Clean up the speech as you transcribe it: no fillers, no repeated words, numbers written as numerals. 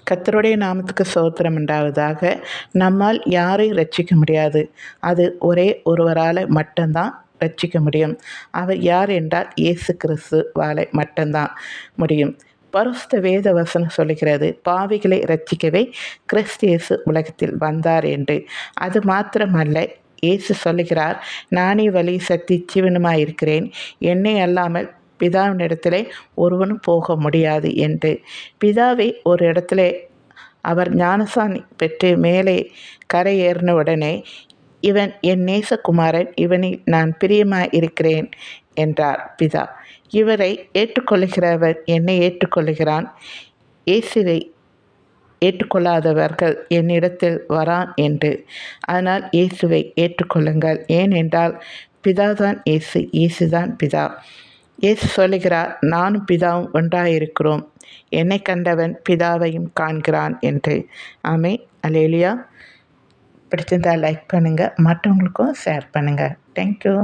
கர்த்தருடைய நாமத்துக்கு ஸ்தோத்திரம் உண்டாவதாக. நம்மால் யாரையும் ரட்சிக்க முடியாது. அது ஒரே ஒருவரால் மட்டும்தான் ரட்சிக்க முடியும். அவர் யார் என்றால் இயேசு கிறிஸ்துவால் மட்டும்தான் முடியும். பரிசுத்த வேத வசனம் சொல்லுகிறது, பாவிகளை ரட்சிக்கவே கிறிஸ்து இயேசு உலகத்தில் வந்தார் என்று. அது மாத்திரமல்ல, இயேசு சொல்லுகிறார், நானே வழி சத்தி ஜீவனுமாய் இருக்கிறேன், என்னை அல்லாமல் பிதாவினிடத்திலே ஒருவனும் போக முடியாது என்று. பிதாவை ஒரு இடத்துல அவர் ஞானசானி பெற்று மேலே கரை ஏறின உடனே, இவன் என் நேசகுமாரன், இவனில் நான் பிரியமாய் இருக்கிறேன் என்றார் பிதா. இவரை ஏற்றுக்கொள்ளுகிறவர் என்னை ஏற்றுக்கொள்ளுகிறான், இயேசுவை ஏற்றுக்கொள்ளாதவர்கள் என்னிடத்தில் வரான் என்று. அதனால் இயேசுவை ஏற்றுக்கொள்ளுங்கள். ஏனென்றால் பிதாதான் இயேசு, இயேசுதான் பிதா. இயேசு சொல்லுகிறார், நானும் பிதாவும் ஒன்றாயிருக்கிறோம், என்னை கண்டவன் பிதாவையும் காண்கிறான் என்று. ஆமென். அல்லேலூயா. பிடிச்சிருந்தால் லைக் பண்ணுங்கள், மற்றவங்களுக்கும் ஷேர் பண்ணுங்கள். தேங்க்யூ.